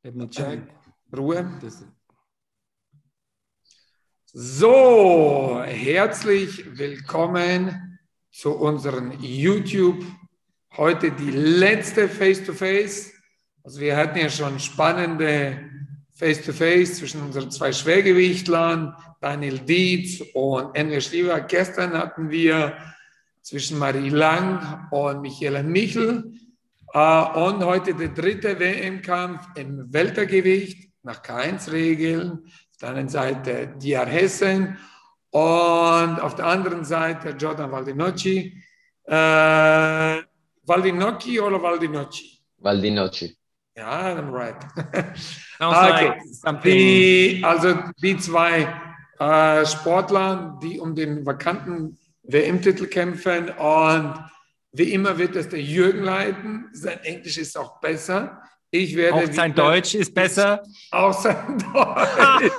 Let me check. Ruhe. So, herzlich willkommen zu unserem YouTube. Heute die letzte Face-to-Face. Also wir hatten ja schon spannende Face-to-Face zwischen unseren zwei Schwergewichtlern, Daniel Dietz und Enver Schlieber. Gestern hatten wir zwischen Marie Lang und Michaela Michel. Und heute der dritte WM-Kampf im Weltergewicht nach K1-Regeln. Auf der einen Seite Diar Hessen und auf der anderen Seite Jordan Valdinocci. Valdinocchi oder Valdinocci? Valdinocci. Ja, I'm right. Like something. Die zwei Sportler, die um den vakanten WM-Titel kämpfen, und wie immer wird es der Jürgen leiten. Sein Englisch ist auch besser. Auch sein Deutsch ist besser. Auch sein Deutsch.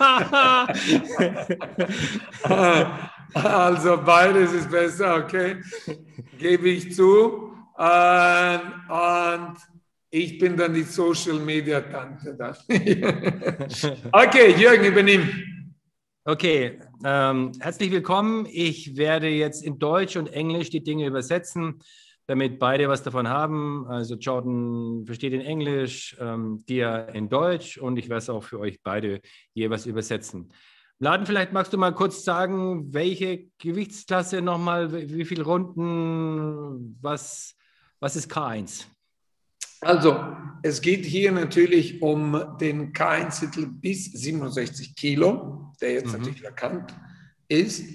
Also beides ist besser, okay. Gebe ich zu. Und ich bin dann die Social-Media-Tante dann. Okay, Jürgen, übernimm. Okay, herzlich willkommen. Ich werde jetzt in Deutsch und Englisch die Dinge übersetzen, damit beide was davon haben. Also Jordan versteht in Englisch, Dia in Deutsch, und ich werde es auch für euch beide jeweils übersetzen. Laden, vielleicht magst du mal kurz sagen, welche Gewichtsklasse nochmal, wie viele Runden, was ist K1? Also, es geht hier natürlich um den K1-Titel bis 67 Kilo, der jetzt natürlich vakant ist.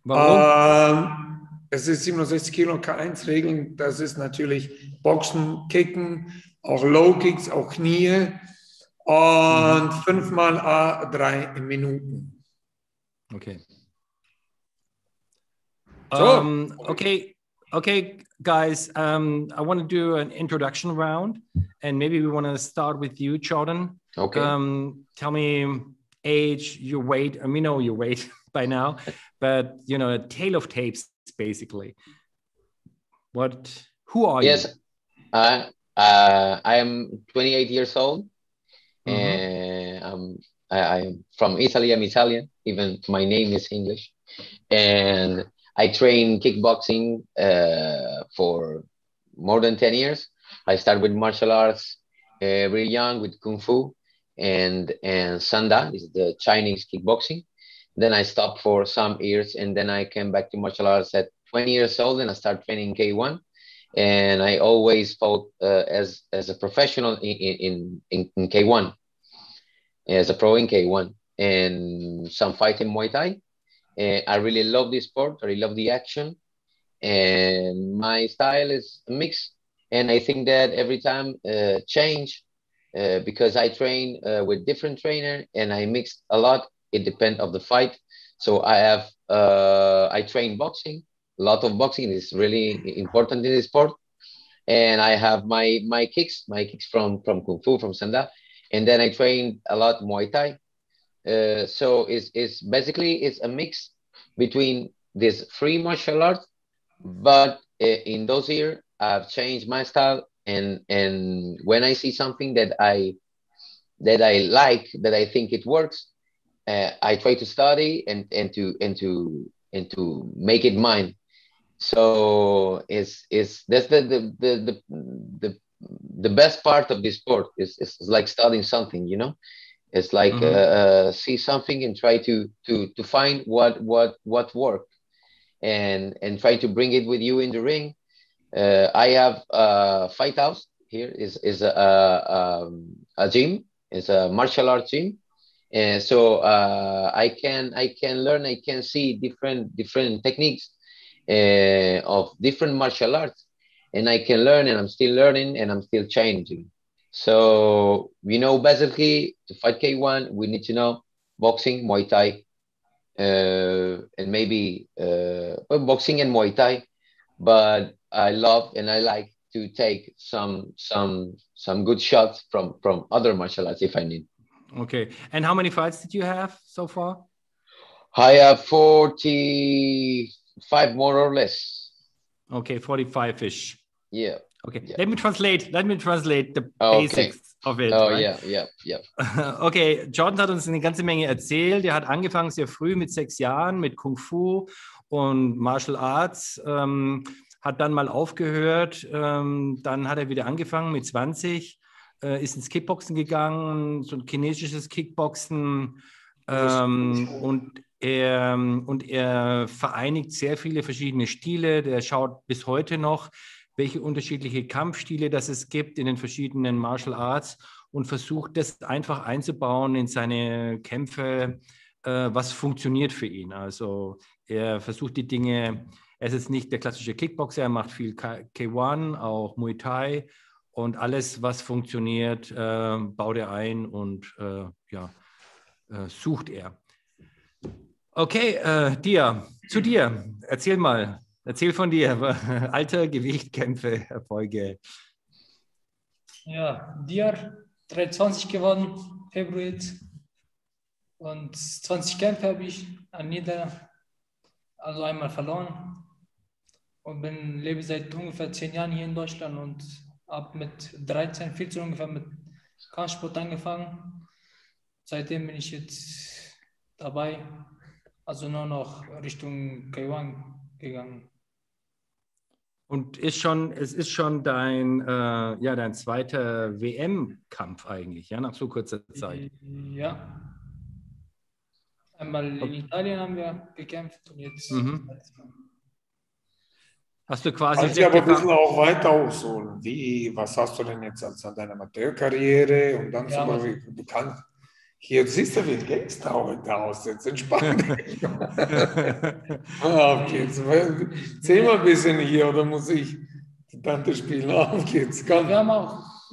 Warum? Es ist 67 Kilo K1-Regeln, das ist natürlich Boxen, Kicken, auch Low Kicks, auch Knie und 5 mal A3 Minuten. Okay. So. Okay, guys, I want to do an introduction round, and maybe we want to start with you, Jordan. Okay. Tell me age, your weight. We know your weight by now, but, you know, a tale of tapes, basically. Who are you? Yes, I am 28 years old, and I'm from Italy. I'm Italian, even my name is English, and I train kickboxing for more than 10 years. I started with martial arts very young with Kung Fu and Sanda, is the Chinese kickboxing. Then I stopped for some years, and then I came back to martial arts at 20 years old, and I started training K1. And I always fought as a professional in K1, as a pro in K1, and some fight in Muay Thai. I really love this sport. I really love the action, and my style is a mix. And I think that every time change because I train with different trainer, and I mix a lot. It depends of the fight. So I train boxing. A lot of boxing is really important in this sport. And I have my kicks from Kung Fu, from Sanda, and then I train a lot Muay Thai. So it's basically it's a mix between this free martial arts, but in those years I've changed my style, and when I see something that I like, that I think it works, I try to study and to make it mine. So that's the best part of this sport is like studying something, you know. It's like see something and try to find what work, and try to bring it with you in the ring. I have a fight house here, is a gym, it's a martial arts gym, and so I can learn, I can see different techniques of different martial arts, and I can learn, and I'm still learning, and I'm still changing. So, you know, basically to fight K1, we need to know boxing, Muay Thai, and maybe boxing and Muay Thai. But I love and I like to take some good shots from other martial arts if I need. Okay. And how many fights did you have so far? I have 45 more or less. Okay, 45-ish. Yeah. Okay, Yeah. let me translate the Okay. basics of it. Oh, right? yeah. Okay, Jordan hat uns eine ganze Menge erzählt. Er hat angefangen sehr früh mit 6 Jahren mit Kung Fu und Martial Arts, hat dann mal aufgehört, dann hat er wieder angefangen mit 20, ist ins Kickboxen gegangen, so ein chinesisches Kickboxen, und er vereinigt sehr viele verschiedene Stile. Der schaut bis heute noch, welche unterschiedliche Kampfstile das es gibt in den verschiedenen Martial Arts und versucht das einfach einzubauen in seine Kämpfe, was funktioniert für ihn. Also er versucht die Dinge, er ist jetzt nicht der klassische Kickboxer, er macht viel K1, auch Muay Thai und alles, was funktioniert, baut er ein und sucht er. Okay, zu dir. Erzähl von dir. Alter, Gewicht, Kämpfe, Erfolge. Ja, Dir 23 gewonnen, Februar jetzt. Und 20 Kämpfe habe ich also einmal verloren. Und lebe seit ungefähr 10 Jahren hier in Deutschland und habe mit 13, 14 ungefähr mit Kampfsport angefangen. Seitdem bin ich jetzt dabei, also nur noch Richtung K1 gegangen. Und es ist schon dein zweiter WM-Kampf eigentlich, ja, nach so kurzer Zeit. Ja. Einmal in Italien haben wir gekämpft und jetzt. Hast du quasi. Kannst du aber ein bisschen auch weiter ausholen. Was hast du denn jetzt als an deiner Amateurkarriere und dann zum Beispiel bekannt? Hier siehst du wie ein Gangster heute aus, jetzt entspannt dich. Auf geht's. Erzähl mal ein bisschen hier, oder muss ich die Tante spielen? Auf geht's. Komm.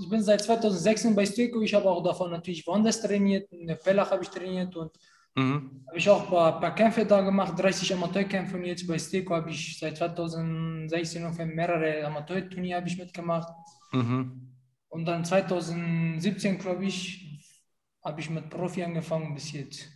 Ich bin seit 2006 bei Steko, ich habe auch davon natürlich woanders trainiert, in der Pellach habe ich trainiert und habe ich auch ein paar Kämpfe da gemacht, 30 Amateurkämpfe und jetzt bei Steko habe ich seit 2016 ungefähr mehrere Amateurturniere habe ich mitgemacht. Und dann 2017, glaube ich, habe ich mit Profi angefangen bis jetzt.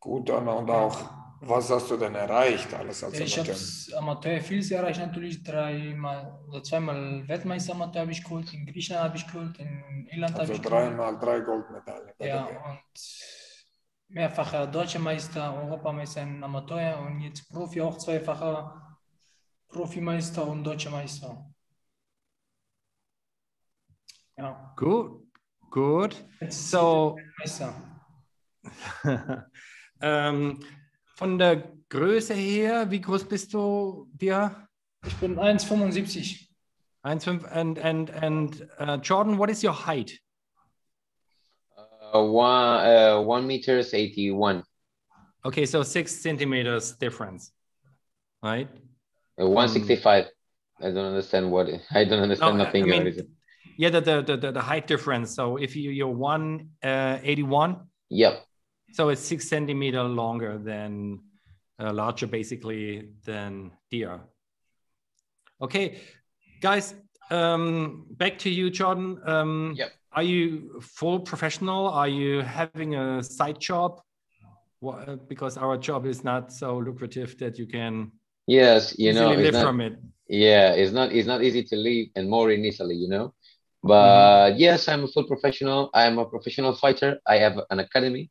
Gut, Anna, und auch, was hast du denn erreicht alles als Ich habe Amateur vieles erreicht, natürlich zweimal Weltmeisteramateur habe ich geholt, in Griechenland habe ich geholt, in Irland habe ich geholt. Also 3 Goldmedaillen. Ja, und mehrfacher Deutscher Meister, Europameister in Amateur und jetzt Profi, auch zweifacher Profimeister und Deutscher Meister. Ja. Gut. So, von der Größe her, wie groß bist du, Dir? Ich bin 1,75. 1,5 and Jordan, what is your height? 1 meters 81. Okay, so 6 centimeters difference, right? 165. I don't understand nothing. I mean, yeah, the height difference. So if you're 181. Yep. So it's 6 centimeters longer than larger, basically, than Dia. Okay, guys, back to you, Jordan. Yep. Are you full professional? Are you having a side job? Because our job is not so lucrative that you can live from it. Yeah, it's not easy to live, and more in Italy, But yes, I'm a full professional. I'm a professional fighter. I have an academy.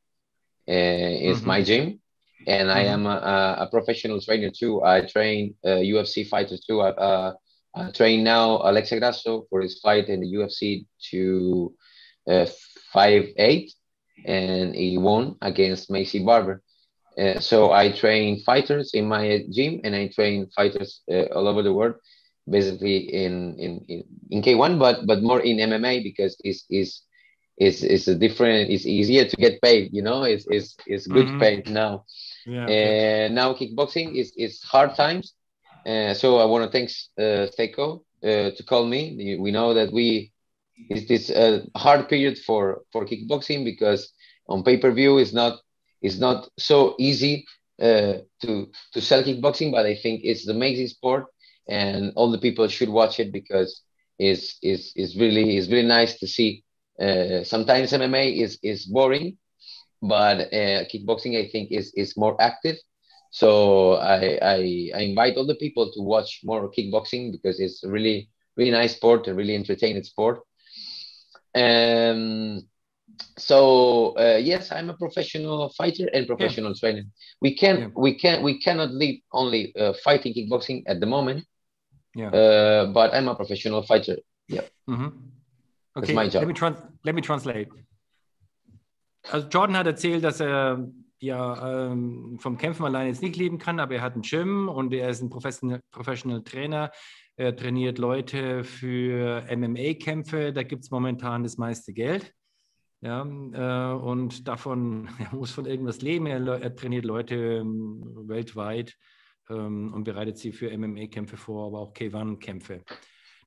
It's my gym, and I am a professional trainer too. I train UFC fighters too. I train now Alexa Grasso for his fight in the UFC to 5'8", and he won against Macy Barber. So I train fighters in my gym, and I train fighters all over the world, basically in K1, but more in MMA because it's a different. It's easier to get paid, It's good paid now. Yeah. Okay. Now kickboxing is hard times. So I want to thank Steko to call me. We know that it's this hard period for kickboxing because on pay-per-view is not so easy to sell kickboxing, but I think it's the amazing sport and all the people should watch it because it's really nice to see. Sometimes MMA is boring, but kickboxing I think is more active. So I invite all the people to watch more kickboxing because it's really really nice sport, a really entertaining sport. So yes, I'm a professional fighter and professional trainer. We cannot live only fighting kickboxing at the moment. But I'm a professional fighter. Yeah. Okay, my job. Let me translate. Also Jordan hat erzählt, dass er vom Kämpfen alleine jetzt nicht leben kann, aber er hat ein Gym und er ist ein Professional Trainer. Er trainiert Leute für MMA-Kämpfe, da gibt es momentan das meiste Geld. Ja, und davon, er muss von irgendwas leben. Er trainiert Leute weltweit und bereitet sie für MMA-Kämpfe vor, aber auch K1-Kämpfe.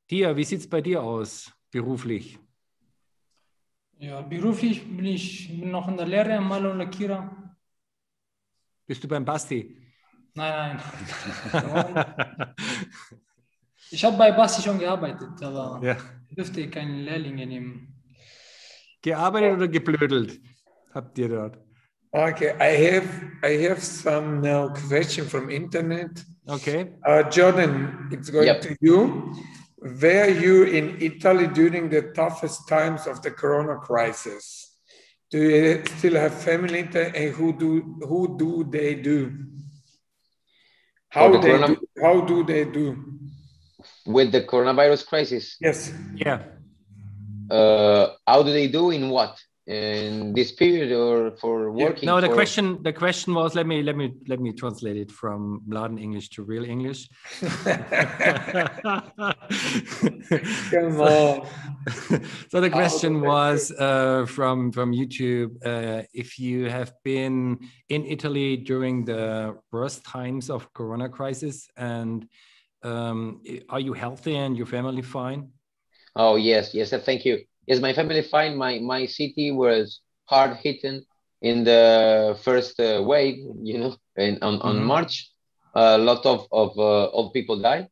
Tia, wie sieht es bei dir aus, beruflich? Ja, beruflich bin noch in der Lehre am Malo Lackierer. Bist du beim Basti? Nein. Ich habe bei Basti schon gearbeitet, aber dürfte keine Lehrlinge nehmen. Gearbeitet oder geblödelt habt ihr dort? Okay, I have some now question from internet. Okay. Jordan, it's going to you. Were you in Italy during the toughest times of the Corona crisis? Do you still have family there, and who do they do? How do they do? With the coronavirus crisis? Yes. Yeah. How do they do in what? In this period or for working? No, the question was, let me translate it from Mladen English to real English. Come on. So the question was from YouTube, if you have been in Italy during the worst times of Corona crisis, and are you healthy and your family fine? Oh, yes, thank you. Yes, my family fine. My city was hard hit in the first wave, on March. A lot of old people died.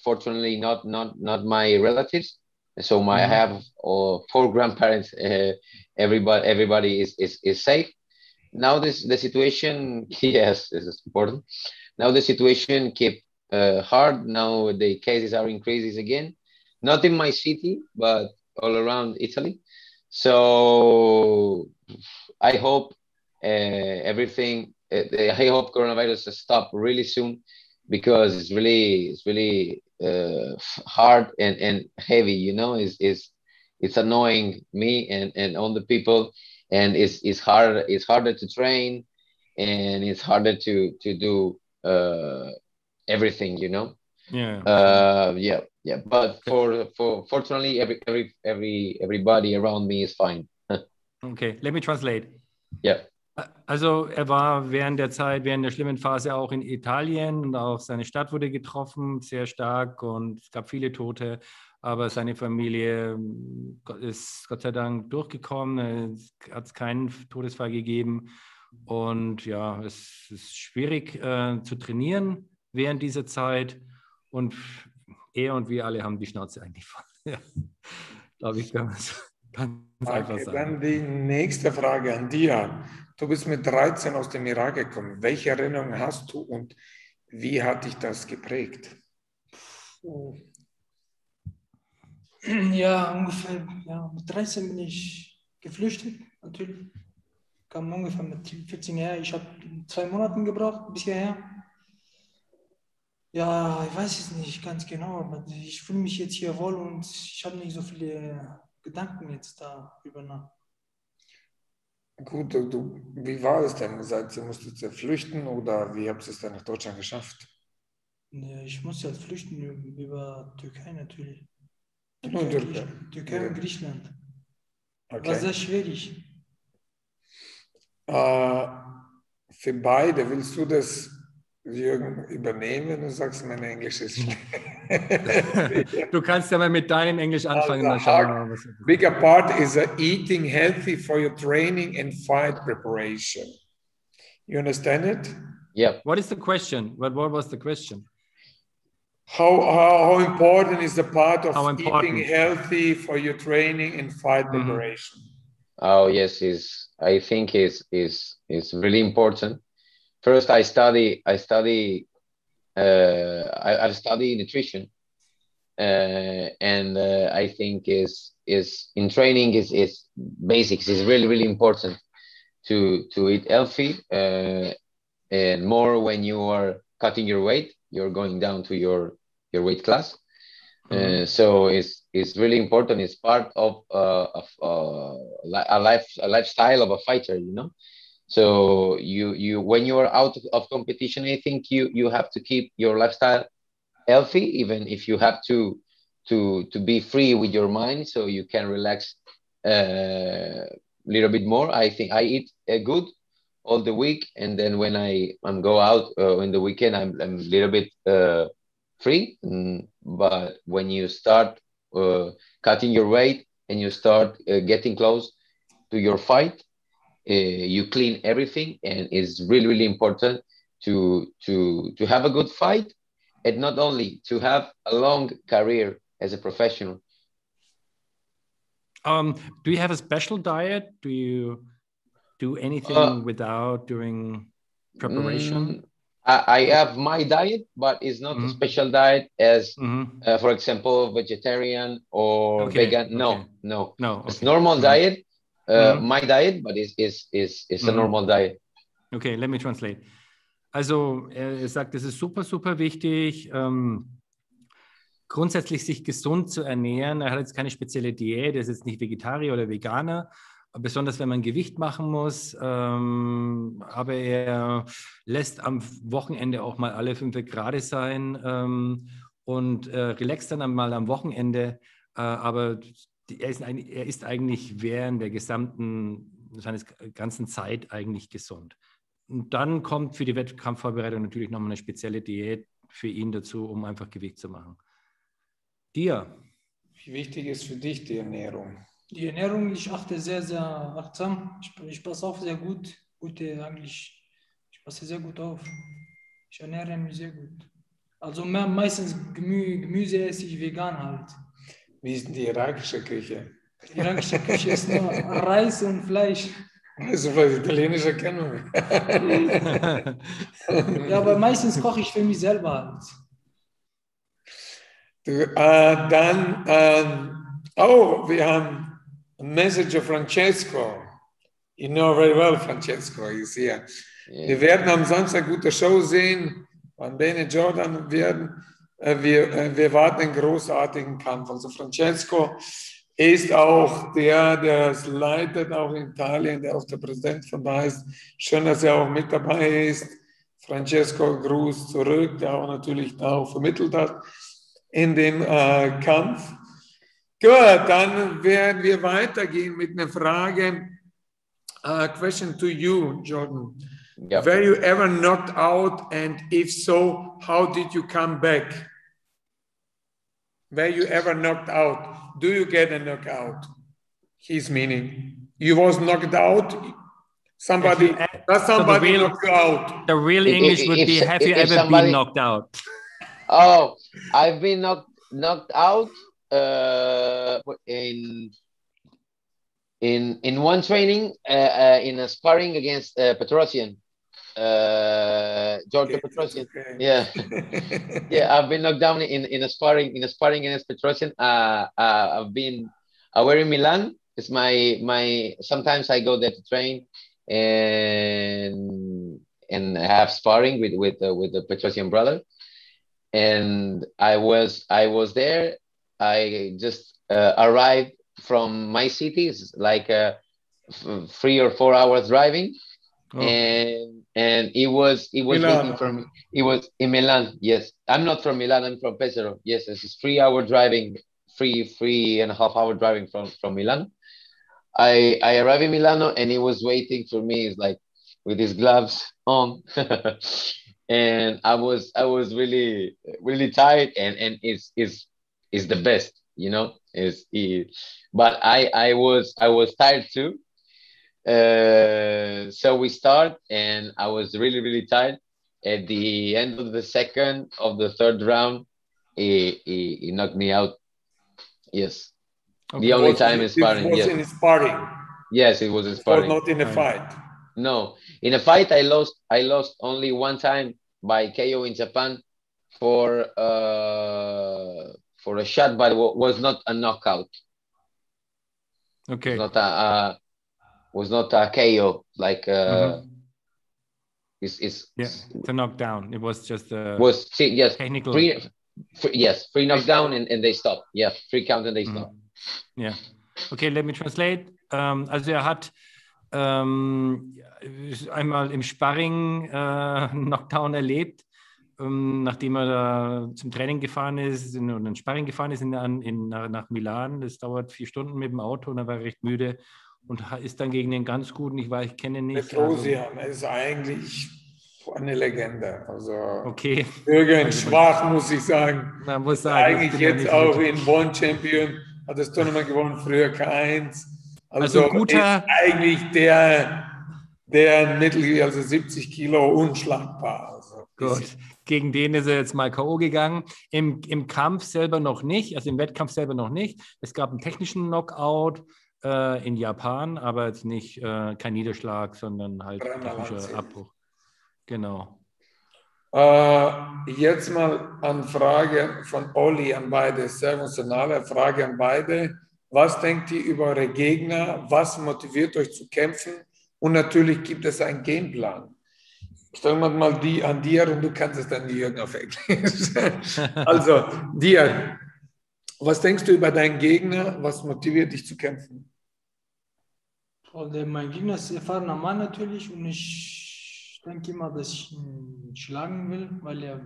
Fortunately, not my relatives. So I have 4 grandparents. Everybody is safe. Now the situation, yes, this is important. Now the situation keep hard. Now the cases are increasing again. Not in my city, but all around Italy. So I hope everything. I hope coronavirus stop really soon, because it's really hard and heavy. It's annoying me and all the people, and it's harder to train, and it's harder to do everything. Yeah. But for fortunately, everybody around me is fine. Okay, let me translate. Yeah. Also er war während der schlimmen Phase auch in Italien, und auch seine Stadt wurde getroffen, sehr stark, und es gab viele Tote, aber seine Familie ist Gott sei Dank durchgekommen. Es hat keinen Todesfall gegeben, und ja, es ist schwierig zu trainieren während dieser Zeit, und er und wir alle haben die Schnauze eigentlich voll. Ja, glaube ich, kann man es ganz einfach sagen. Dann die nächste Frage an dir. Du bist mit 13 aus dem Irak gekommen. Welche Erinnerungen hast du und wie hat dich das geprägt? Ja, ungefähr. Ja, mit 13 bin ich geflüchtet, natürlich. Kam ungefähr mit 14 her. Ich habe 2 Monate gebraucht bis hierher. Ja, ich weiß es nicht ganz genau, aber ich fühle mich jetzt hier wohl und ich habe nicht so viele Gedanken jetzt darüber nach. Gut, wie war es denn? Ihr musstet flüchten oder wie habt ihr es dann nach Deutschland geschafft? Ja, ich musste halt flüchten über Türkei natürlich. Türkei und Griechenland. Okay. War sehr schwierig. Für beide, willst du das, Jürgen, übernehmen? Du sagst, mein Englisch ist schlecht. Du kannst ja mal mit deinem Englisch anfangen. Mal schauen, bigger part is eating healthy for your training and fight preparation. You understand it? Yeah. What is the question? What was the question? How important is the part of eating healthy for your training and fight preparation? Oh yes, I think is really important. First, I've studied nutrition, and I think is in training is basics is really important to eat healthy, and more when you are cutting your weight, you're going down to your weight class. So it's really important. It's part of a lifestyle of a fighter, you know. So you when you are out of competition, I think you have to keep your lifestyle healthy, even if you have to be free with your mind, so you can relax a little bit more. I think I eat good all the week, and then when I'm go out in the weekend, I'm a little bit free. But when you start cutting your weight and you start getting close to your fight, you clean everything, and it's really important to have a good fight, and not only to have a long career as a professional. Do you have a special diet? Do you do anything without doing preparation? I have my diet, but it's not a special diet as, for example, vegetarian or vegan. No. It's normal diet. My diet, but it's a normal diet. Okay, let me translate. Also er sagt, es ist super wichtig, grundsätzlich sich gesund zu ernähren. Er hat jetzt keine spezielle Diät, er ist jetzt nicht Vegetarier oder Veganer, besonders wenn man Gewicht machen muss. Aber er lässt am Wochenende auch mal alle 5 Grad sein und relaxt dann mal am Wochenende. Aber er ist eigentlich während der seines ganzen Zeit eigentlich gesund. Und dann kommt für die Wettkampfvorbereitung natürlich nochmal eine spezielle Diät für ihn dazu, um einfach Gewicht zu machen. Dir? Wie wichtig ist für dich die Ernährung? Die Ernährung, ich achte sehr achtsam. Ich passe auf sehr gut. Ich passe sehr gut auf. Ich ernähre mich sehr gut. Also meistens Gemüse esse ich vegan halt. Wie ist denn die irakische Küche? Die irakische Küche ist nur Reis und Fleisch. Also was italienische kennen wir. Ja, aber meistens koche ich für mich selber halt. Wir haben a message of Francesco. You know very well Francesco, he's here. Yeah. Wir werden am Samstag gute Show sehen. Von Bene Jordan werden wir warten einen großartigen Kampf. Also Francesco ist auch der es leitet, auch in Italien, der auch der Präsident von da ist. Schön, dass er auch mit dabei ist. Francesco, Gruß zurück, der auch natürlich da auch vermittelt hat in dem Kampf. Gut, dann werden wir weitergehen mit einer Frage. Question to you, Jordan. Yep. Were you ever knocked out, and if so, how did you come back? Were you ever knocked out? Do you get a knockout? His meaning. You was knocked out. Somebody knocked you out. The real English would be, have you ever been knocked out? Oh, I've been knocked out in one training in a sparring against Petrosian. George Petrosian. Okay. Yeah. Yeah, I've been knocked down in a sparring against Petrosian. I were in Milan. It's my sometimes I go there to train and have sparring with the Petrosian brother. And I was there. I just arrived from my city. It's like 3 or 4 hours driving. Oh. And it was waiting for me. It was in Milan. Yes, I'm not from Milan. I'm from Pesaro. Yes, it's 3 hour driving, 3.5 hour driving from Milan. I arrived in Milano, and he was waiting for me. It's like with his gloves on, and I was really tired. And it's the best, you know. But I was tired too. So we start, and I was really tired. At the end of the third round, he knocked me out. Yes. Okay. The only time in sparring. It was in sparring. Yes, it was in sparring. Or not in a fight. No, in a fight I lost only one time by KO in Japan for for a shot, but was not a knockout. Okay. Was not a KO like it's a knockdown. It was just technical. Free knockdown and they stop. Yeah, free count and they stop. Yeah. Okay, let me translate. Also hat einmal im Sparring Knockdown erlebt, nachdem da zum Training gefahren ist und in Sparring gefahren ist nach Milan. Das dauert 4 Stunden mit dem Auto und er war recht müde und ist dann gegen den ganz guten, ich kenne ihn nicht. Petrosyan ist eigentlich eine Legende. Also okay. Jürgen Schwach, muss ich sagen. Man muss sagen, eigentlich jetzt auch in Bonn Champion, hat das Tournament gewonnen, früher K1. Also guter. Ist eigentlich der Mittelgewicht, also 70 Kilo, unschlagbar. Also gut. Gegen den ist er jetzt mal K.O. gegangen. Im Kampf selber noch nicht, also im Wettkampf selber noch nicht. Es gab einen technischen Knockout in Japan, aber jetzt nicht kein Niederschlag, sondern halt technischer Abbruch. Genau. Jetzt mal eine Frage von Olli an beide, sehr emotionale Frage an beide. Was denkt ihr über eure Gegner? Was motiviert euch zu kämpfen? Und natürlich gibt es einen Gameplan. Stellen wir mal die an dir und du kannst es dann Jürgen auf Englisch. Also, dir, was denkst du über deinen Gegner? Was motiviert dich zu kämpfen? Mein Gegner ist ein erfahrener Mann natürlich und ich denke immer, dass ich ihn schlagen will, weil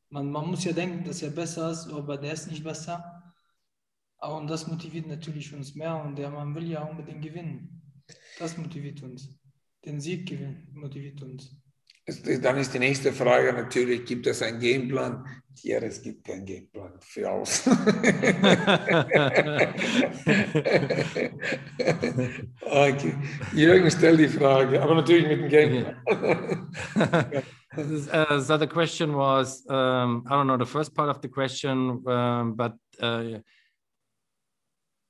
man muss ja denken, dass er besser ist, aber der ist nicht besser. Und das motiviert natürlich uns mehr und man will ja unbedingt gewinnen. Das motiviert uns. Den Sieg gewinnen motiviert uns. Dann ist die nächste Frage natürlich, gibt es einen Gameplan? Ja, es gibt keinen Gameplan für aus. Okay. Jürgen, stell die Frage, aber natürlich mit dem Gameplan. So the question was, I don't know the first part of the question, but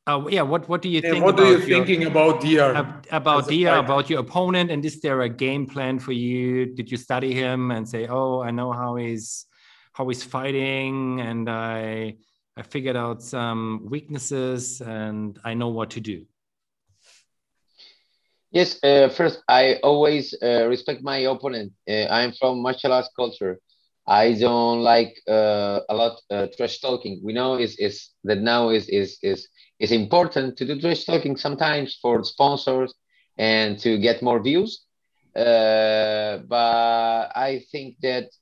what do you think? What are you thinking about Dia? About Dia, about your opponent, and is there a game plan for you? Did you study him and say, "Oh, I know how he's fighting, and I figured out some weaknesses, and I know what to do"? Yes. First, I always respect my opponent. I'm from martial arts culture. I don't like a lot trash talking. We know is that now is important to do trash talking sometimes for sponsors and to get more views. But I think that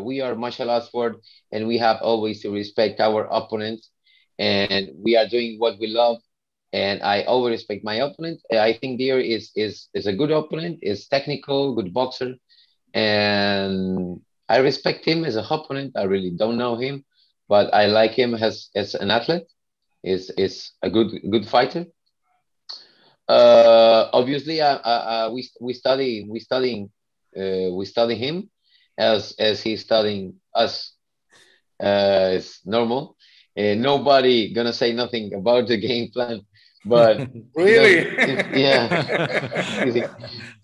we are martial arts world and we have always to respect our opponents and we are doing what we love. And I always respect my opponent. I think Dia is a good opponent, is technical, good boxer. And I respect him as a opponent. I really don't know him, but I like him as an athlete. Is a good fighter. Obviously, we study him as he's studying us. It's normal. Nobody gonna say nothing about the game plan, but really, yeah.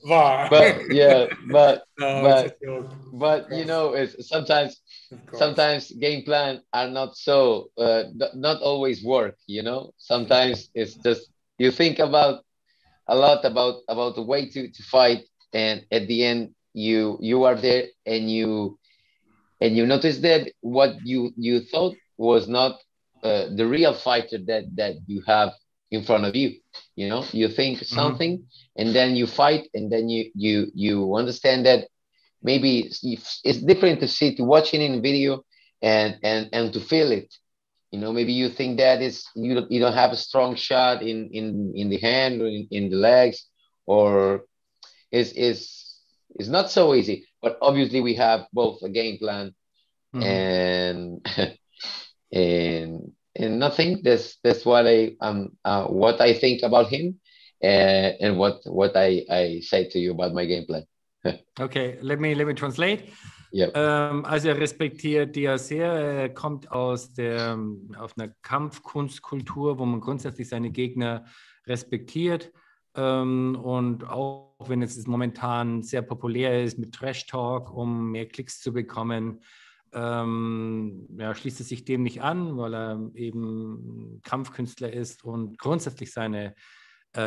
Wow. But you know, it's sometimes game plan are not so not always work. You know, sometimes it's just you think about a lot about the way to fight, and at the end you are there and you notice that what you thought was not the real fighter that you have in front of you. You know, you think something and then you fight and then you understand that maybe it's different to watching in video and to feel it. You know, maybe you think that is you don't have a strong shot in the hand or in the legs, or is not so easy. But obviously we have both a game plan and nothing. That's what I think about him and what I say to you about my game plan. Okay, let me translate. Yep. Also respektiert Dia sehr. Er kommt aus auf einer Kampfkunstkultur, wo man grundsätzlich seine Gegner respektiert. Und auch wenn es momentan sehr populär ist mit Trash Talk, um mehr Klicks zu bekommen, schließt es sich dem nicht an, weil er eben Kampfkünstler ist und grundsätzlich seine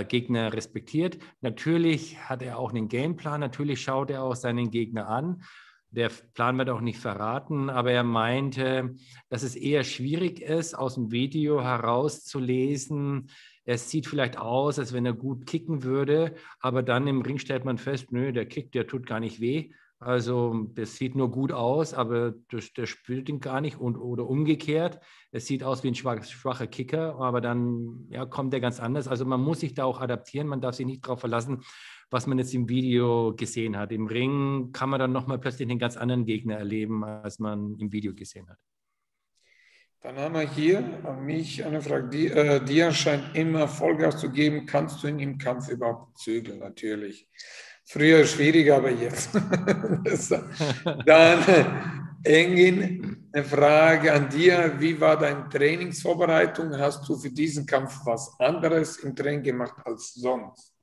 Gegner respektiert. Natürlich hat er auch einen Gameplan, natürlich schaut er auch seinen Gegner an. Der Plan wird auch nicht verraten, aber er meinte, dass es eher schwierig ist, aus dem Video herauszulesen. Es sieht vielleicht aus, als wenn er gut kicken würde, aber dann im Ring stellt man fest, nö, der Kick, der tut gar nicht weh. Also das sieht nur gut aus, aber der spürt ihn gar nicht oder umgekehrt. Es sieht aus wie ein schwacher Kicker, aber dann kommt der ganz anders. Also man muss sich da auch adaptieren, man darf sich nicht darauf verlassen, was man jetzt im Video gesehen hat. Im Ring kann man dann nochmal plötzlich einen ganz anderen Gegner erleben, als man im Video gesehen hat. Dann haben wir hier an mich eine Frage. Dir scheint immer Vollgas zu geben. Kannst du ihn im Kampf überhaupt zügeln? Natürlich. Früher schwieriger, aber jetzt. Dann, Engin, eine Frage an dir. Wie war deine Trainingsvorbereitung? Hast du für diesen Kampf was anderes im Training gemacht als sonst?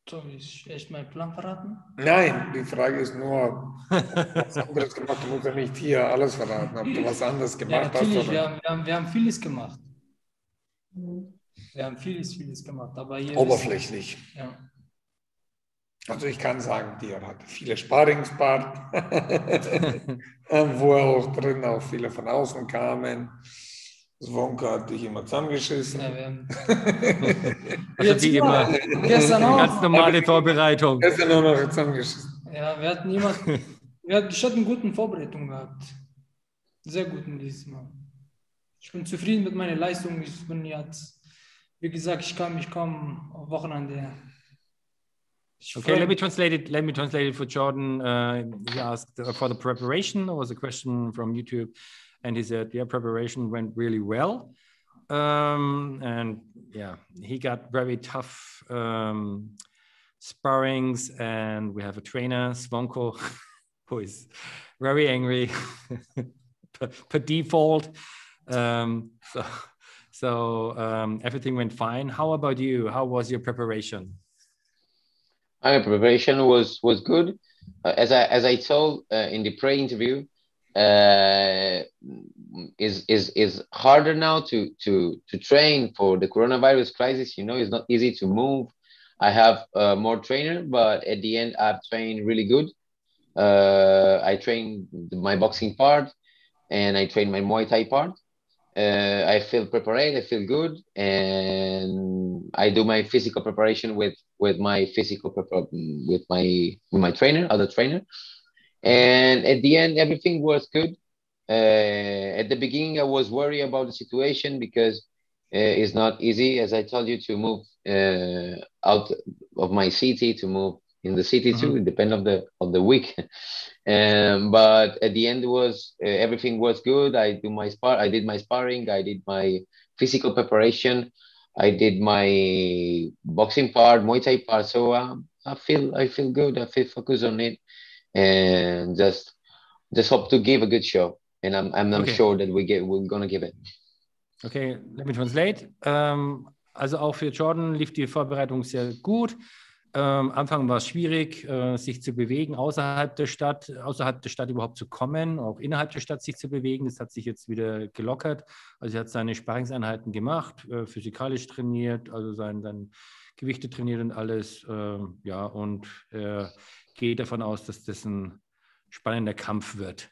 Soll ich echt meinen Plan verraten? Nein, die Frage ist nur, was anderes gemacht. Du musst ja nicht hier alles verraten, ob du was anderes gemacht hast. Natürlich, wir haben vieles gemacht. Wir haben vieles gemacht. Aber hier oberflächlich. Ja. Also ich kann sagen, Dir hatte viele Sparringspartner, wo auch drin auch viele von außen kamen. Zvonko hat dich immer zusammengeschissen. Ja, wir haben also wie immer. Gestern auch. Ganz normale Vorbereitung. Gestern auch noch zusammengeschissen. Ja, wir hatten eine gute Vorbereitung gehabt. Sehr guten dieses Mal. Ich bin zufrieden mit meiner Leistung. Ich bin jetzt, wie gesagt, ich komme am Wochenende. Okay, let me translate it for Jordan. He asked for the preparation. There was a question from YouTube, and he said, "Yeah, preparation went really well, and yeah, he got very tough sparrings, and we have a trainer, Zvonko, who is very angry per default. So everything went fine. How about you? How was your preparation?" My preparation was good. As I told in the pre-interview, is harder now to train for the coronavirus crisis. You know, it's not easy to move. I have more trainer, but at the end, I've trained really good. I trained my boxing part, and I trained my Muay Thai part. I feel prepared. I feel good, and I do my physical preparation with my trainer, other trainer, and at the end everything was good. At the beginning, I was worried about the situation because it's not easy, as I told you, to move out of my city, to move in the city too. It depends of the week. But at the end, everything was good. I did my sparring. I did my physical preparation. I did my boxing part, Muay Thai part. So I feel good. I feel focused on it, and just hope to give a good show. And I'm sure that we're gonna give it. Okay, let me translate. Also auch für Jordan lief die Vorbereitung sehr gut. Anfang war es schwierig, sich zu bewegen, außerhalb der Stadt überhaupt zu kommen, auch innerhalb der Stadt sich zu bewegen. Das hat sich jetzt wieder gelockert. Also er hat seine Sparringseinheiten gemacht, physikalisch trainiert, also seine Gewichte trainiert und alles. Und er geht davon aus, dass das ein spannender Kampf wird.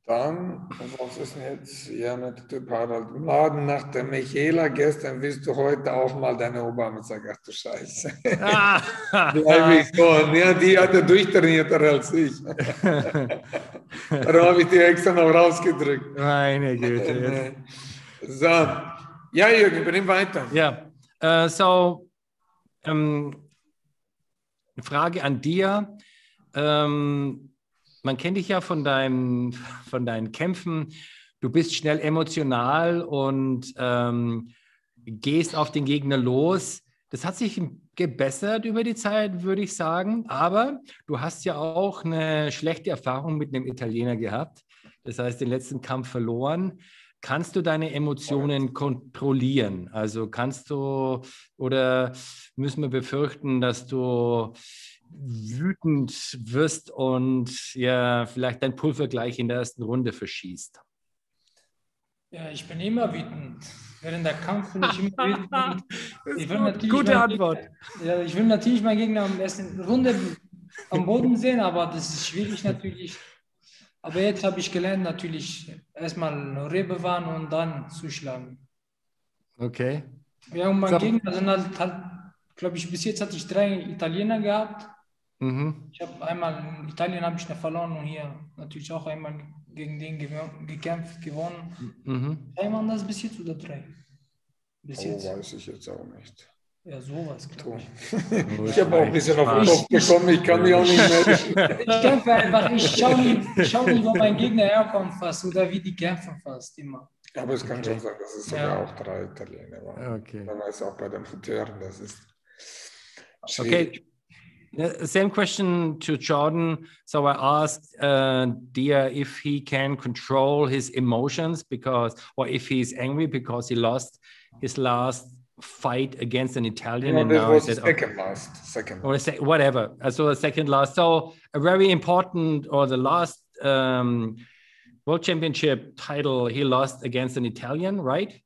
Dann, was ist denn jetzt? Ja, mit der Typ Harald im Laden nach der Michaela gestern, willst du heute auch mal deine Obama sagen? Ach du Scheiße. Die hat er durchtrainierter als ich. Darum habe ich die extra noch rausgedrückt. Meine Güte. So, ja, Jürgen, bring weiter. Ja, eine Frage an dir. Man kennt dich ja von deinen Kämpfen. Du bist schnell emotional und gehst auf den Gegner los. Das hat sich gebessert über die Zeit, würde ich sagen. Aber du hast ja auch eine schlechte Erfahrung mit einem Italiener gehabt. Das heißt, den letzten Kampf verloren. Kannst du deine Emotionen kontrollieren? Also oder müssen wir befürchten, dass du wütend wirst und ja, vielleicht dein Pulver gleich in der ersten Runde verschießt? Ja, ich bin immer wütend. Während der Kampf bin ich immer wütend. Ich will natürlich Gute Antwort. Ja, ich will natürlich meinen Gegner am ersten Runde am Boden sehen, aber das ist schwierig natürlich. Aber jetzt habe ich gelernt, natürlich erstmal Ruhe bewahren und dann zuschlagen. Okay. Ja, und mein Gegner sind halt, glaube ich, bis jetzt hatte ich 3 Italiener gehabt. Ich habe einmal in Italien habe ich verloren und hier natürlich auch einmal gegen den gekämpft, gewonnen. 3 waren das bis jetzt oder 3? Bis jetzt. Weiß ich jetzt auch nicht. Ja, sowas, glaube ich. Ich habe auch ein bisschen auf den Kopf bekommen, ich kann mich auch nicht mehr. Ich kämpfe einfach, ich schaue nicht, wo mein Gegner herkommt fast oder wie die kämpfen fast immer. Aber es kann schon sein, dass es sogar auch 3 Italiener waren. Okay. Man weiß auch bei den Amateuren, das ist Okay. schwierig. Same question to Jordan. So I asked Dia if he can control his emotions or if he's angry because he lost his last fight against an Italian. No, and this now was he said, second last. Or whatever. So the second last. So a very important, or the last World Championship title he lost against an Italian, right?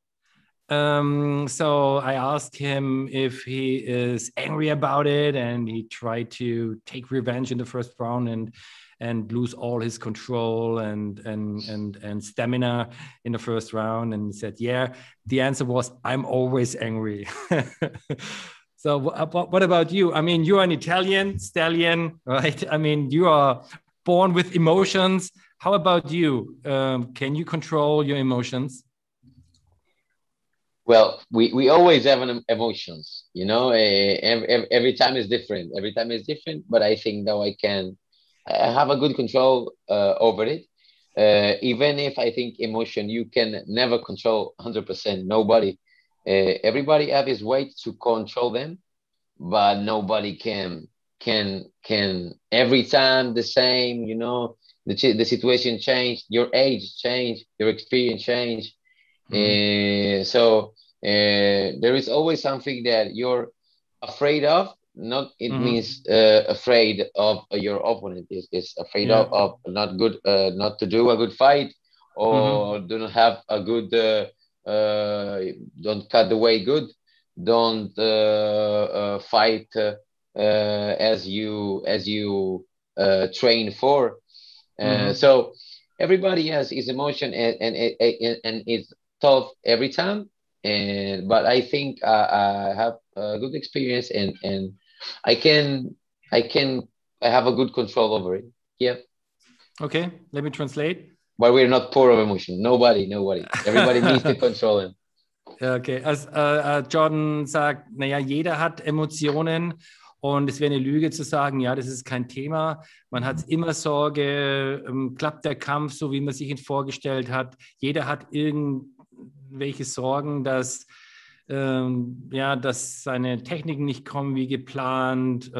So I asked him if he is angry about it, and he tried to take revenge in the first round and lose all his control and stamina in the first round. And he said, yeah, the answer was, I'm always angry. So what about you? I mean, you're an Italian stallion, right? I mean, you are born with emotions. How about you? Can you control your emotions? Well, we always have emotions, you know. Every time is different. Every time is different. But I think now I have a good control over it. Even if I think emotion, you can never control 100%. Nobody. Everybody have his way to control them, but nobody can every time the same. You know, the situation change, your age change, your experience change. So there is always something that you're afraid of. Not it means afraid of your opponent. Is afraid of not good, not to do a good fight, or do not have a good. Don't cut the way good. Don't fight as you train for. So everybody has his emotion and it's tough every time, but I think I have a good experience and I have a good control over it. Yeah. Okay, let me translate. But we're not poor of emotion. Nobody. Everybody needs to control it. Okay, Jordan sagt, naja, jeder hat Emotionen. Und es wäre eine Lüge zu sagen, ja, das ist kein Thema. Man hat immer Sorge, klappt der Kampf so, wie man sich ihn vorgestellt hat. Jeder hat irgendwelche Sorgen, dass seine Techniken nicht kommen wie geplant.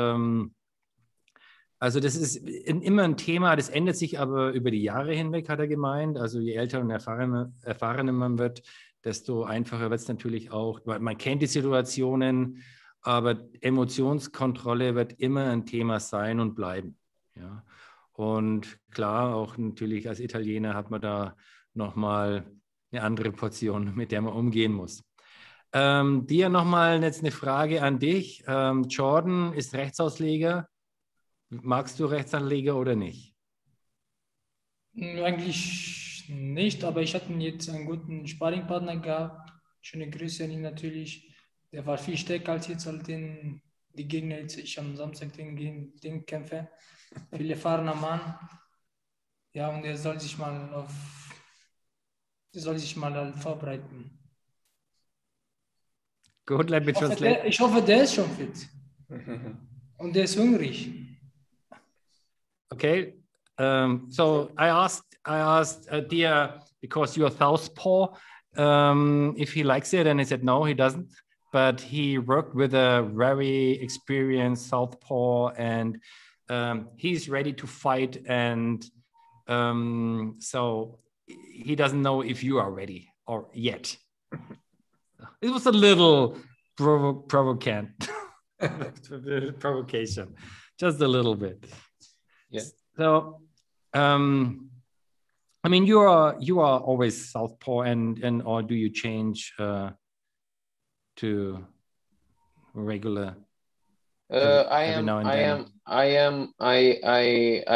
Also das ist immer ein Thema, das ändert sich aber über die Jahre hinweg, hat er gemeint. Also je älter und erfahrener man wird, desto einfacher wird es natürlich auch. Man kennt die Situationen, aber Emotionskontrolle wird immer ein Thema sein und bleiben. Ja. Und klar, auch natürlich als Italiener hat man da nochmal eine andere Portion, mit der man umgehen muss. Dir nochmal jetzt eine Frage an dich. Jordan ist Rechtsausleger. Magst du Rechtsausleger oder nicht? Eigentlich nicht, aber ich hatte jetzt einen guten Sparringpartner gehabt. Schöne Grüße an ihn natürlich. Der war viel stärker als jetzt halt die Gegner, jetzt ich am Samstag den kämpfe. Viel erfahrener Mann. Ja, und er soll sich mal vorbereiten. Gut, let me translate. Ich hoffe, der ist schon fit. Und der ist hungrig. Okay. So I asked Dia, because you're southpaw, if he likes it, and he said no, he doesn't. But he worked with a very experienced southpaw, and he's ready to fight. And so he doesn't know if you are ready or yet. It was a little provocation, just a little bit. Yeah. So, I mean, you are always southpaw, and or do you change to regular? I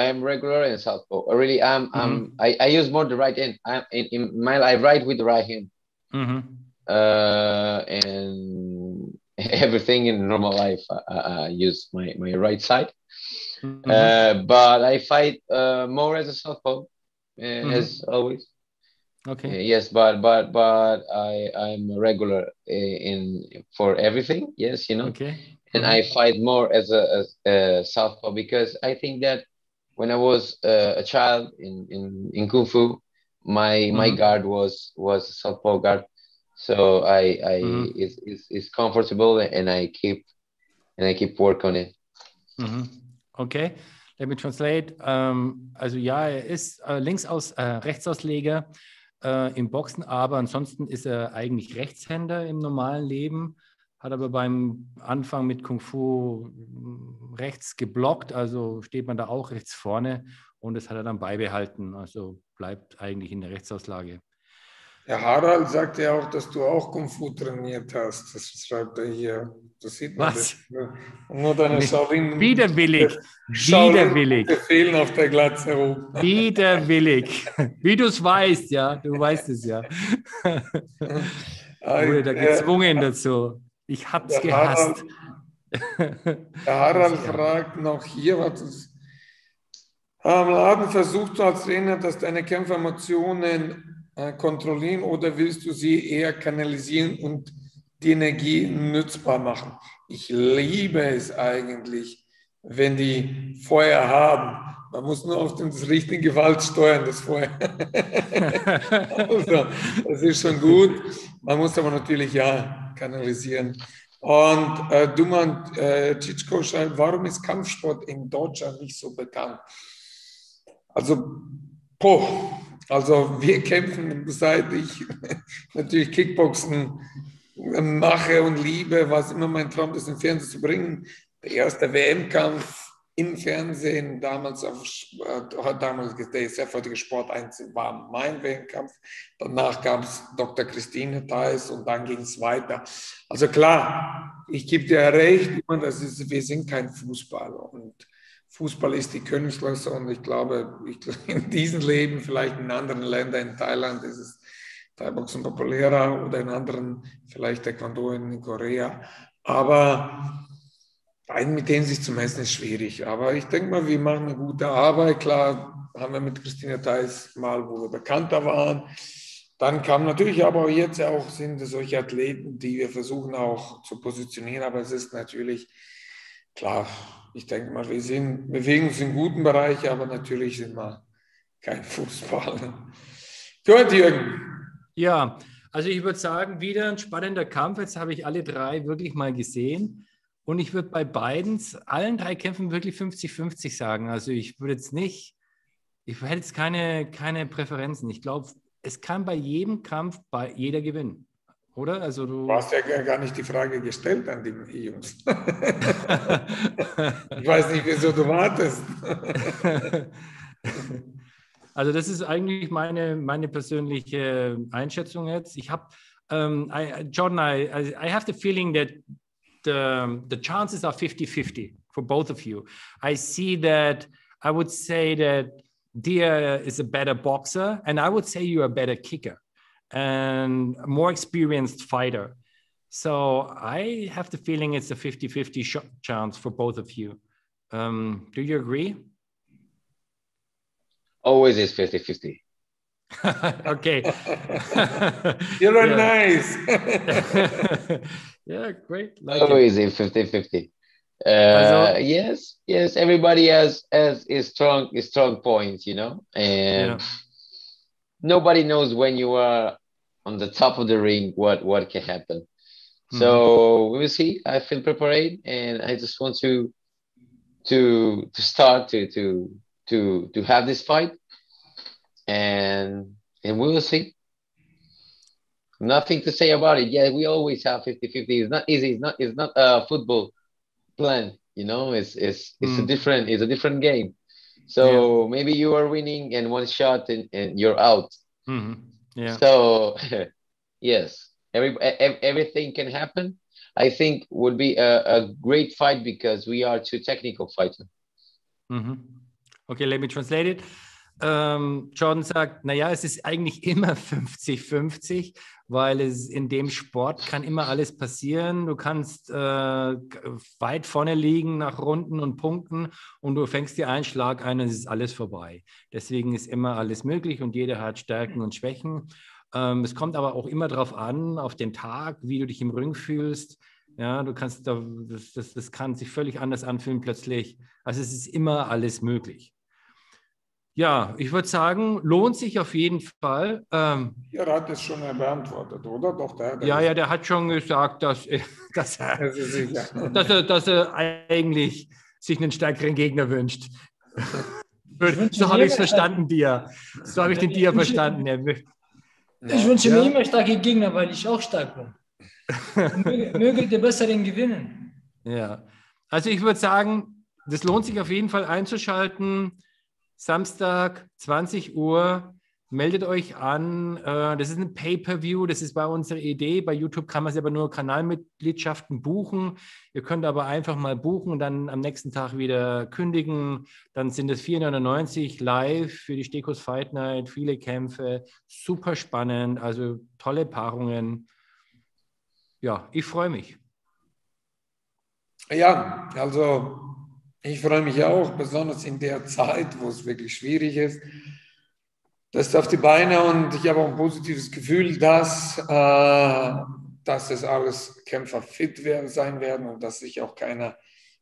am regular in southpaw. Really, I use more the right hand. I write with the right hand. And everything in normal life, I use my right side. But I fight more as a southpaw, as always. Okay. Yes, but I'm a regular for everything. Yes, you know. Okay. And I fight more as a southpaw because I think that when I was a child in Kung Fu, my guard was a southpaw guard, so it's comfortable, and I keep work on it. Okay, let me translate. Also ja, ist Rechtsausleger im Boxen, aber ansonsten ist er eigentlich Rechtshänder im normalen Leben, hat aber beim Anfang mit Kung Fu rechts geblockt, also steht man da auch rechts vorne, und das hat er dann beibehalten, also bleibt eigentlich in der Rechtsauslage. Herr Harald sagt ja auch, dass du auch Kung Fu trainiert hast. Das schreibt er hier. Das sieht man. Was? Nur deine Shaolin. Widerwillig. Fehlen auf der Glatze oben. Widerwillig. Wie du es weißt, ja. Du weißt es ja. Wurde da gezwungen dazu. Ich hab's gehasst. Der Harald fragt noch hier, was am Laden versuchst du als Trainer, dass deine Kämpfer Emotionen kontrollieren, oder willst du sie eher kanalisieren und die Energie nutzbar machen? Ich liebe es eigentlich, wenn die Feuer haben. Man muss nur auf das richtige Gewalt steuern, das Feuer. Also, das ist schon gut. Man muss aber natürlich kanalisieren. Und Duman Tschitschko schreibt, warum ist Kampfsport in Deutschland nicht so bekannt? Also wir kämpfen, seit ich natürlich Kickboxen mache und liebe, was immer mein Traum ist, im Fernsehen zu bringen. Der erste WM-Kampf im Fernsehen, damals der sehr Sport 1 war mein WM-Kampf. Danach gab es Dr. Christine Theis und dann ging es weiter. Also klar, ich gebe dir recht, wir sind kein Fußballer, und Fußball ist die Königsklasse, und ich glaube, in diesem Leben, vielleicht in anderen Ländern, in Thailand ist es Thai-Boxen populärer, oder in anderen, vielleicht Taekwondo in Korea. Aber mit denen sich zu messen ist schwierig. Aber ich denke mal, wir machen eine gute Arbeit. Klar, haben wir mit Christine Theis mal, wo wir bekannter waren. Dann kam natürlich aber jetzt auch, sind solche Athleten, die wir versuchen auch zu positionieren. Aber es ist natürlich klar, ich denke mal, wir bewegen uns in guten Bereich, aber natürlich sind wir kein Fußballer. Gut, Jürgen. Ja, also ich würde sagen, wieder ein spannender Kampf. Jetzt habe ich alle drei wirklich mal gesehen. Und ich würde bei allen drei Kämpfen wirklich 50-50 sagen. Also ich hätte jetzt keine Präferenzen. Ich glaube, es kann bei jedem Kampf jeder gewinnen. Oder? Also du hast ja gar nicht die Frage gestellt an die Jungs. Ich weiß nicht, wieso du wartest. Also das ist eigentlich meine persönliche Einschätzung jetzt. Ich habe, Jordan, I have the feeling that the chances are 50-50 for both of you. I see that, I would say that Dia is a better boxer, and I would say you're a better kicker and a more experienced fighter. So I have the feeling it's a 50-50 chance for both of you. Do you agree? Always is 50-50. Okay. You're nice. Yeah, great. Always is 50-50. Yes, everybody has strong points, you know, and nobody knows when you are on the top of the ring what can happen. So we will see. I feel prepared, and I just want to start to have this fight, and we will see. Nothing to say about it. Yeah, we always have 50-50. It's not easy. It's not a football plan. You know, it's a different game. So maybe you are winning and one shot and you're out. Yeah. So yes, everything can happen. I think would be a great fight because we are two technical fighters. Okay, let me translate it. Jordan sagt, naja, es ist eigentlich immer 50-50, weil es in dem Sport kann immer alles passieren. Du kannst weit vorne liegen nach Runden und Punkten und du fängst dir einen Schlag ein und es ist alles vorbei. Deswegen ist immer alles möglich und jeder hat Stärken und Schwächen. Es kommt aber auch immer darauf an, auf den Tag, wie du dich im Ring fühlst. Ja, du kannst das kann sich völlig anders anfühlen plötzlich. Also es ist immer alles möglich. Ja, ich würde sagen, lohnt sich auf jeden Fall. Er hat es schon beantwortet, oder? Doch, der hat schon gesagt, dass er eigentlich sich einen stärkeren Gegner wünscht. So habe ich es verstanden, Dia. So habe ich den Dia verstanden. Ich wünsche mir immer starke Gegner, weil ich auch stark bin. Möge der Besseren gewinnen. Ja, also ich würde sagen, das lohnt sich auf jeden Fall einzuschalten. Samstag, 20 Uhr, meldet euch an. Das ist ein Pay-Per-View, das ist bei unserer Idee. Bei YouTube kann man sich aber nur Kanalmitgliedschaften buchen. Ihr könnt aber einfach mal buchen und dann am nächsten Tag wieder kündigen. Dann sind es 4,99 live für die Stekos Fight Night, viele Kämpfe, super spannend, also tolle Paarungen. Ja, ich freue mich. Ja, also ich freue mich auch, besonders in der Zeit, wo es wirklich schwierig ist. Das ist auf die Beine und ich habe auch ein positives Gefühl, dass es alles Kämpfer fit sein werden und dass sich auch keiner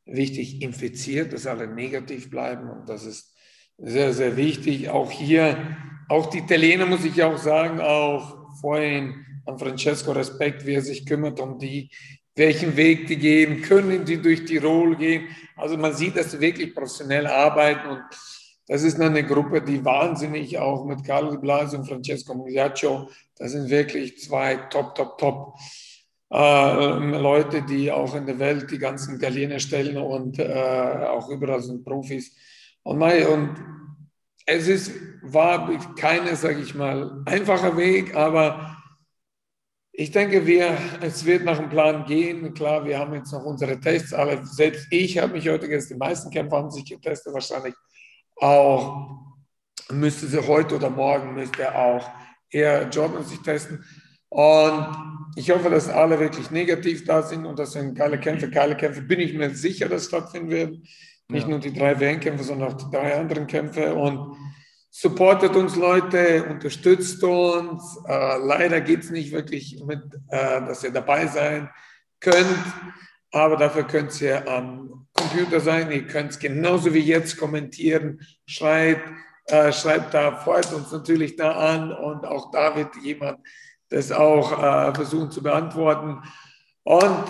richtig infiziert, dass alle negativ bleiben und das ist sehr, sehr wichtig. Auch hier, auch die Italiener, muss ich auch sagen, auch vorhin an Francesco Respekt, wie er sich kümmert um die, welchen Weg die gehen, können die durch Tirol gehen. Also man sieht, dass sie wirklich professionell arbeiten und das ist eine Gruppe, die wahnsinnig auch mit Carlo Di Blasio und Francesco Migliaccio, das sind wirklich zwei Top Leute, die auch in der Welt die ganzen Italiener stellen und auch überall sind Profis. Und es war keine, sage ich mal, einfacher Weg, aber ich denke, es wird nach dem Plan gehen. Klar, wir haben jetzt noch unsere Tests. Alle, selbst ich habe mich heute getestet. Die meisten Kämpfer haben sich getestet. Wahrscheinlich auch müsste sie heute oder morgen müsste auch eher Jordan sich testen. Und ich hoffe, dass alle wirklich negativ da sind und das sind geile Kämpfe. Bin ich mir sicher, dass stattfinden werden. Nicht nur die 3 WM-Kämpfe, sondern auch die 3 anderen Kämpfe. Und supportet uns, Leute, unterstützt uns. Leider geht es nicht wirklich dass ihr dabei sein könnt, aber dafür könnt ihr am Computer sein. Ihr könnt es genauso wie jetzt kommentieren. Schreibt da, freut uns natürlich da an und auch da wird jemand das auch versuchen zu beantworten. Und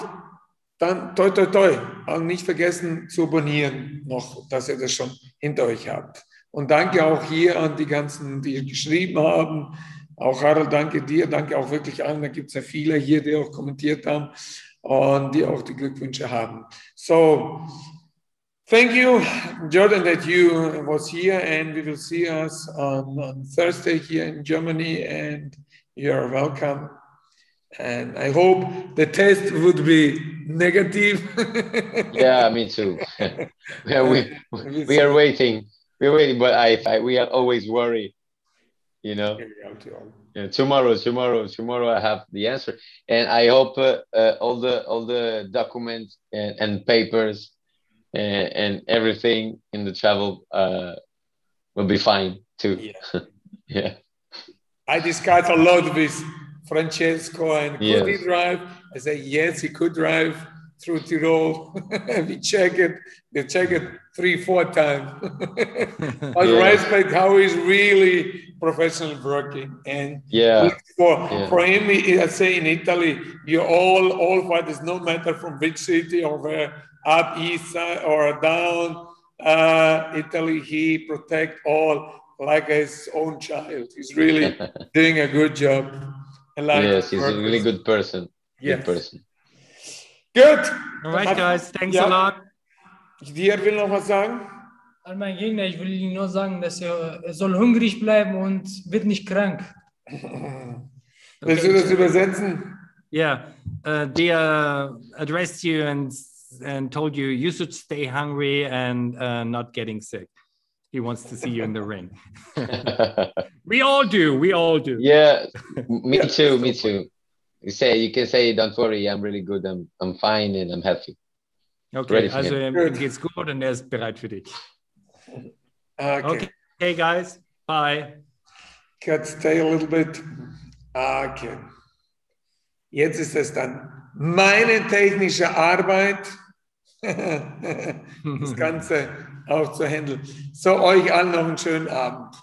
dann toi, toi, toi. Und nicht vergessen zu abonnieren noch, dass ihr das schon hinter euch habt. Und danke auch hier an die ganzen, die geschrieben haben. Auch Harald, danke dir, danke auch wirklich allen. Da gibt es ja viele hier, die auch kommentiert haben und die auch die Glückwünsche haben. So, thank you, Jordan, that you was here and we will see us on Thursday here in Germany and you're welcome. And I hope the test would be negative. Yeah, me too. we are waiting. We're waiting, but we are always worried, you know. Yeah, tomorrow I have the answer, and I hope all the documents and papers and everything in the travel will be fine too. Yeah. Yeah. I discussed a lot with Francesco and could he drive? I said yes, he could drive through Tirol. We check it 3-4 times. But respect how he's really professionally working. And for him, I say in Italy, you all fighters, no matter from which city or where, up east side or down Italy, he protect all like his own child. He's really doing a good job. Yes, he's a really good person. Yes. Good person. Good. All right, guys. Thanks a lot. Dir will noch was sagen? An meinen Gegner, ich will ihm nur sagen, dass er soll hungrig bleiben und wird nicht krank. Willst du das übersetzen? Yeah, they addressed you and told you you should stay hungry and not getting sick. He wants to see you in the ring. We all do. Yeah, me too. You can say, don't worry, I'm really good. I'm fine and I'm healthy. Okay, also ihm geht's gut und er ist bereit für dich. Okay, guys, bye. Cut, stay a little bit. Okay. Jetzt ist es dann meine technische Arbeit, das Ganze auch zu handeln. So, euch allen noch einen schönen Abend.